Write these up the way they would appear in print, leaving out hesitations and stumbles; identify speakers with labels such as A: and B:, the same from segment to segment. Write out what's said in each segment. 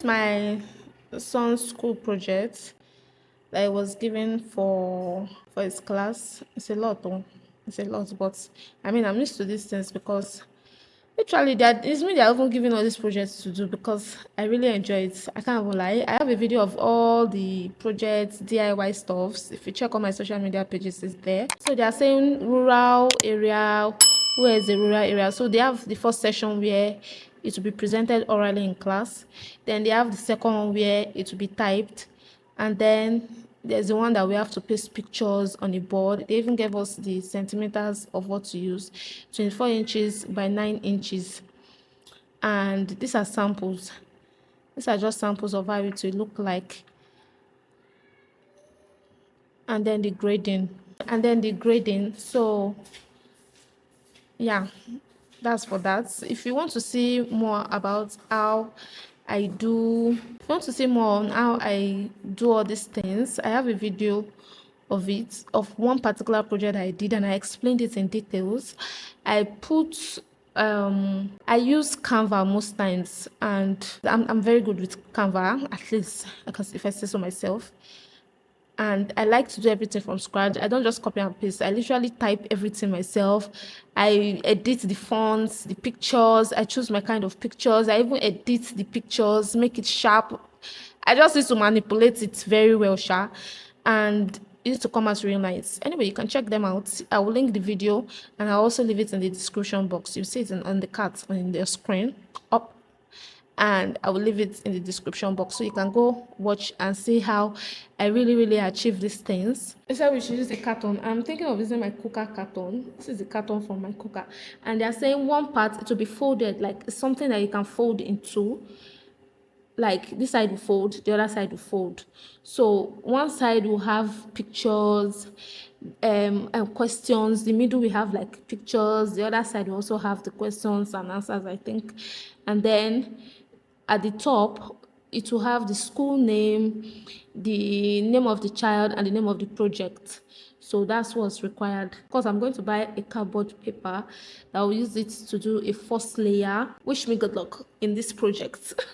A: My son's school project that I was given for his class. It's a lot, though. It's a lot, but I mean, I'm used to these things because literally that it's me that even giving all these projects to do because I really enjoy it. I can't even lie. I have a video of all the projects, DIY stuffs. If you check on my social media pages, it's there. So they are saying rural area. Where is the rural area? So they have the first session where it will be presented orally in class. Then they have the second one where it will be typed, and then there's the one that we have to paste pictures on a board. They even gave us the centimeters of what to use, 24 inches by 9 inches. And these are samples. These are just samples of how it will look like. And then the grading. So yeah, that's for that. If you want to see more about how I do, if you want to see more on how I do all these things, I have a video of it, of one particular project I did, and I explained it in details. I put I use Canva most times, and I'm very good with Canva, at least because if I say so myself. And I like to do everything from scratch. I don't just copy and paste. I literally type everything myself. I edit the fonts, the pictures. I choose my kind of pictures. I even edit the pictures, make it sharp. I just need to manipulate it very well, sha. And it needs to come out real nice. Anyway, you can check them out. I will link the video and I'll also leave it in the description box. You see it on the card on the screen up, and I will leave it in the description box so you can go watch and see how I really achieve these things. I said we should use a carton. I'm thinking of using my cooker carton. This is the carton from my cooker, and they're saying one part it will be folded, like it's something that you can fold into. Like this side will fold, the other side will fold. So one side will have pictures and questions. The middle we have like pictures. The other side will also have the questions and answers, I think. And then at the top, it will have the school name, the name of the child, and the name of the project. So that's what's required. Because I'm going to buy a cardboard paper that will use it to do a first layer. Wish me good luck in this project.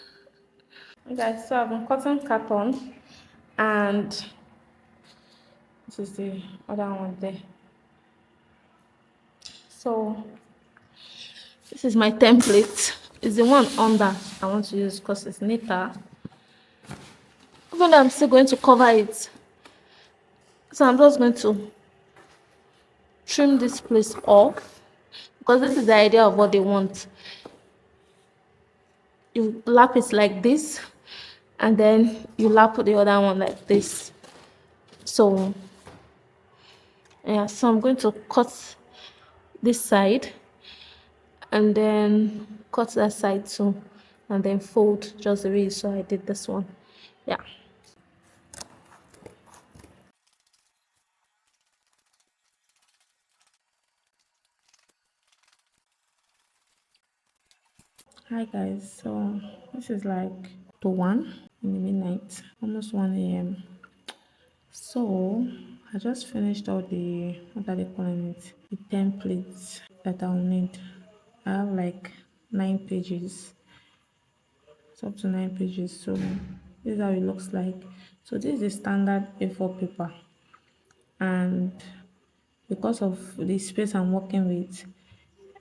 A: Okay, so I've been cutting carton, and this is the other one there. So this is my template. It's the one under I want to use because it's neater. Even though I'm still going to cover it, so I'm just going to trim this place off because this is the idea of what they want. You lap it like this, and then you lap the other one like this. So yeah, so I'm going to cut this side and then cut that side too, and then fold just the way so I did this one. Yeah. Hi guys, so this is like to 1 in the midnight, almost 1 a.m. So I just finished all the, what are they calling it, the templates that I'll need. I have like 9 pages. It's up to 9 pages. So this is how it looks like. So this is the standard A4 paper, and because of the space I'm working with,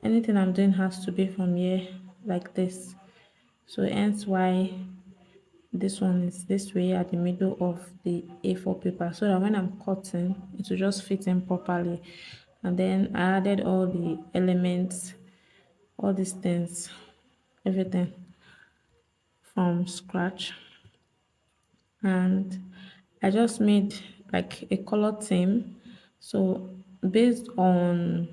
A: anything I'm doing has to be from here like this. So hence why this one is this way at the middle of the A4 paper, so that when I'm cutting it will just fit in properly. And then I added all the elements, all these things, everything from scratch. And I just made like a color theme. So based on,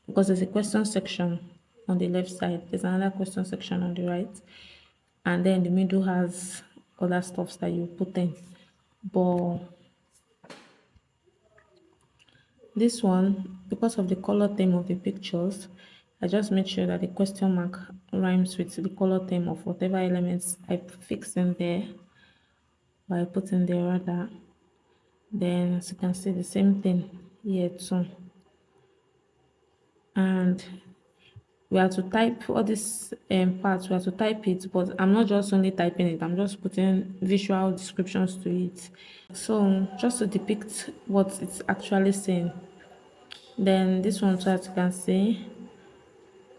A: because there's a question section on the left side, there's another question section on the right, and then the middle has other stuffs that you put in. But this one, because of the color theme of the pictures, I just made sure that the question mark rhymes with the color theme of whatever elements I fixed in there, or I put in there rather. Then as you can see, the same thing here too. And
B: we have to type all this parts, we have to type it, but I'm not just only typing it, I'm just putting visual descriptions to it. So just to depict what it's actually saying. Then this one, so as you can see,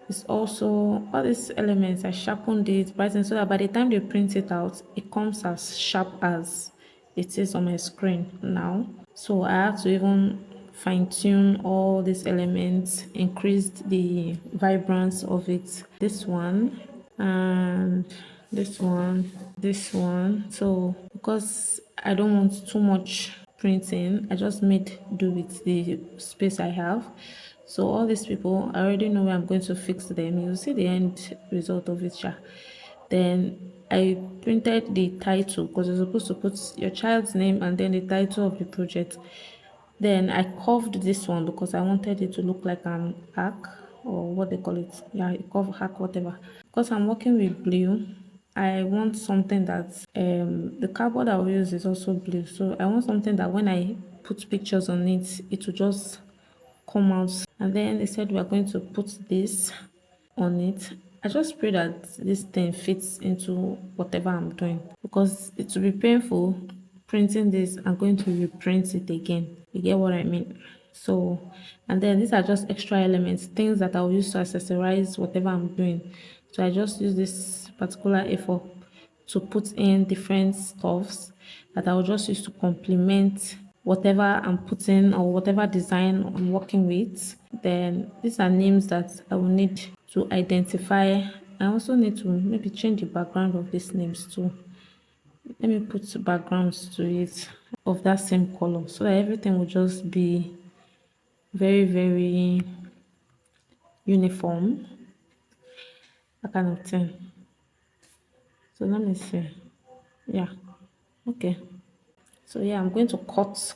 B: it's also all these elements. I sharpened it, brightened so that by the time they print it out, it comes as sharp as it is on my screen now. So I have to even fine tune all these elements, increased the vibrance of it. This one and this one. So because I don't want too much printing, I just made do with the space I have. So all these people, I already know where I'm going to fix them. You'll see the end result of it, sha. Then I printed the title because you're supposed to put your child's name and then the title of the project. Then I curved this one because I wanted it to look like an arc or what they call it. Yeah, a curve arc, whatever. Because I'm working with blue, I want something that the cardboard I will use is also blue. So I want something that when I put pictures on it, it will just come out. And then they said we are going to put this on it. I just pray that this thing fits into whatever I'm doing because it will be painful printing this and going to reprint it again. You get what I mean? So, and then these are just extra elements, things that I'll use to accessorize whatever I'm doing. So I just use this particular A4 to put in different stuffs that I'll just use to complement whatever I'm putting or whatever design I'm working with. Then these are names that I will need to identify. I also need to maybe change the background of these names too. Let me put backgrounds to it of that same color so that everything will just be very, very uniform. That kind of thing. So let me see. Yeah. Okay. So yeah, I'm going to cut,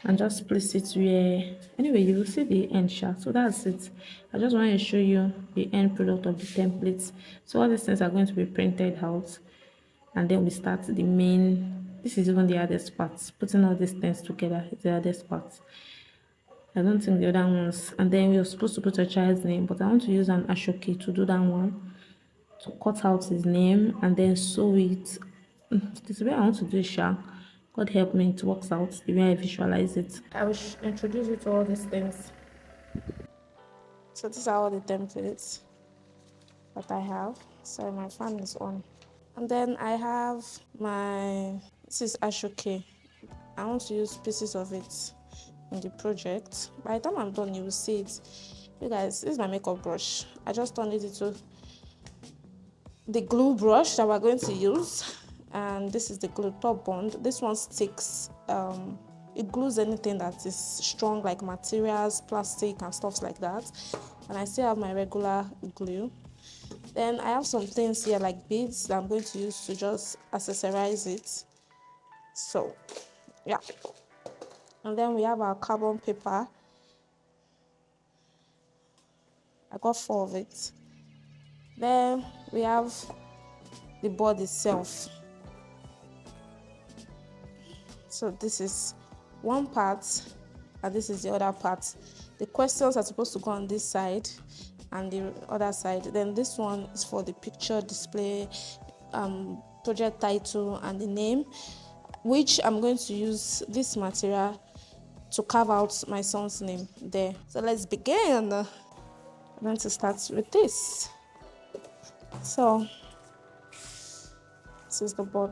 B: and just place it where, anyway, you will see the end shot. So that's it. I just want to show you the end product of the templates. So all these things are going to be printed out, and then we start the main. This is even the hardest part. Putting all these things together is the hardest part. I don't think the other ones. And then we are supposed to put a child's name, but I want to use an Ashoki to do that one. To cut out his name and then sew it. This way I want to do it, sha. God help me, it works out the way I visualize it. I will introduce you to all these things. So these are all the templates that I have. So my fan is on. And then I have this is Ashoke. I want to use pieces of it in the project. By the time I'm done, you will see it. You guys, this is my makeup brush. I just turned it into the glue brush that we're going to use, and this is the glue top bond. This one sticks, it glues anything that is strong like materials, plastic and stuff like that. And I still have my regular glue. Then I have some things here like beads that I'm going to use to just accessorize it. So yeah, and then we have our carbon paper. I got 4 of it. Then we have the board itself. So this is one part and this is the other part. The questions are supposed to go on this side and the other side. Then this one is for the picture display, project title and the name, which I'm going to use this material to carve out my son's name there. So let's begin. I'm going to start with this. So this is the board.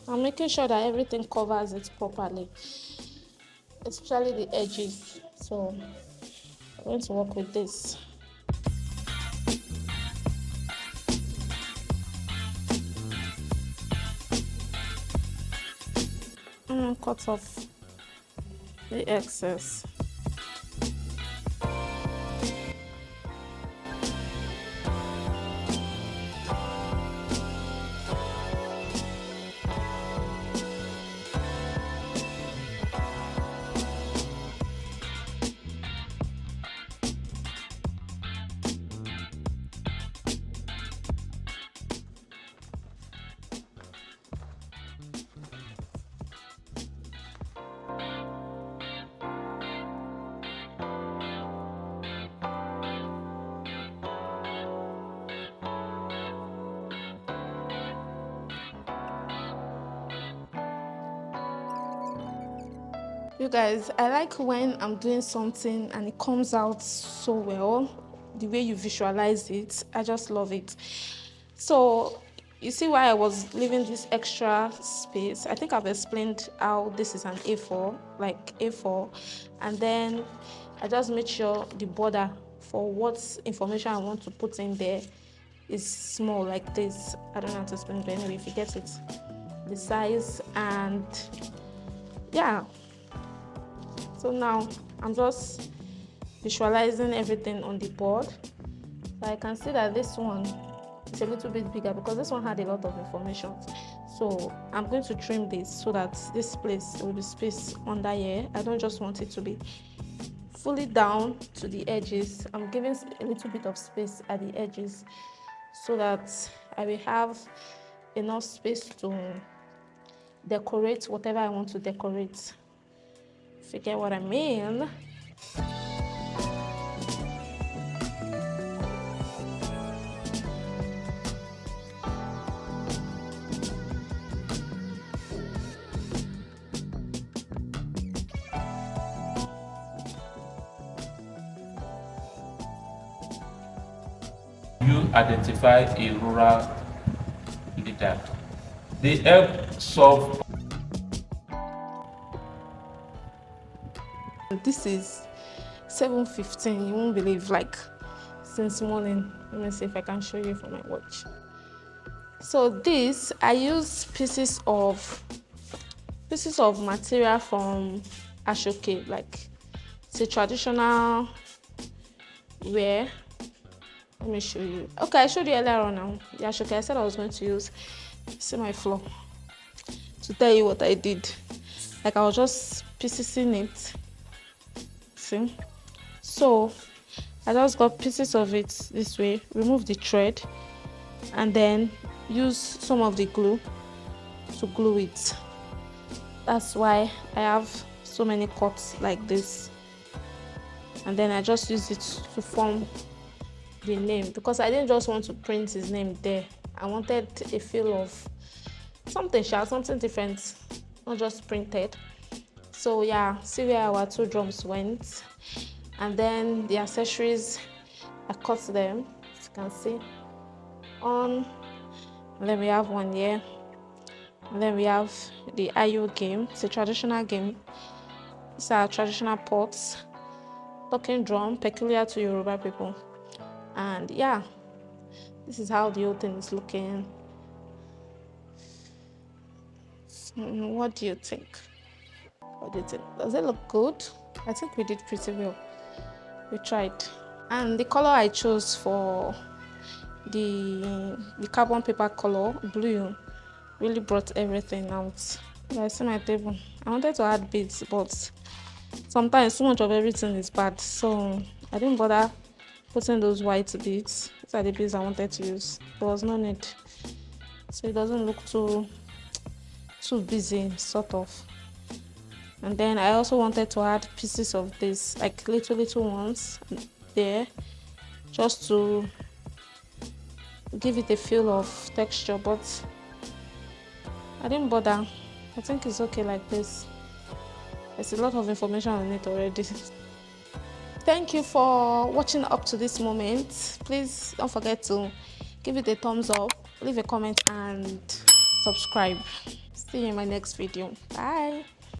B: I'm making sure that everything covers it properly, especially the edges. So I'm going to work with this. And cut off the excess.
A: You guys, I like when I'm doing something and it comes out so well, the way you visualize it. I just love it. So you see why I was leaving this extra space. I think I've explained how this is an A4, like A4, and then I just made sure the border for what information I want to put in there is small like this. I don't know how to explain it, but anyway, if you get it, the size. And yeah, so now I'm just visualizing everything on the board. So I can see that this one is a little bit bigger because this one had a lot of information. So I'm going to trim this so that this place will be space under here. I don't just want it to be fully down to the edges. I'm giving a little bit of space at the edges so that I will have enough space to decorate whatever I want to decorate. If you get what I mean.
C: You identify a rural leader. They help solve.
A: This is 7:15. You won't believe, like, since morning. Let me see if I can show you from my watch. So this, I use pieces of material from Ashoke, like it's a traditional wear. Let me show you. Okay, I showed you earlier on now. The Ashoke I said I was going to use. See my floor to tell you what I did. Like, I was just piecing it. See? So I just got pieces of it this way, remove the thread, and then use some of the glue to glue it. That's why I have so many cuts like this. And then I just use it to form the name, because I didn't just want to print his name there. I wanted a feel of something different, not just printed. So yeah, see where our 2 drums went. And then the accessories, I cut them, as you can see, on. And then we have one here. And then we have the Ayo game. It's a traditional game. These are traditional pots, talking drum, peculiar to Yoruba people. And yeah, this is how the whole thing is looking. What do you think? What do you think? Does it look good? I think we did pretty well. We tried. And the color I chose for the carbon paper color, blue, really brought everything out. I see my table. I wanted to add beads, but sometimes so much of everything is bad, so I didn't bother putting those white beads. These are the beads I wanted to use. There was no need, so it doesn't look too busy, sort of. And then I also wanted to add pieces of this, like little ones there, just to give it a feel of texture, but I didn't bother. I think it's okay like this. There's a lot of information on it already. Thank you for watching up to this moment. Please don't forget to give it a thumbs up, leave a comment, and subscribe. See you in my next video. Bye.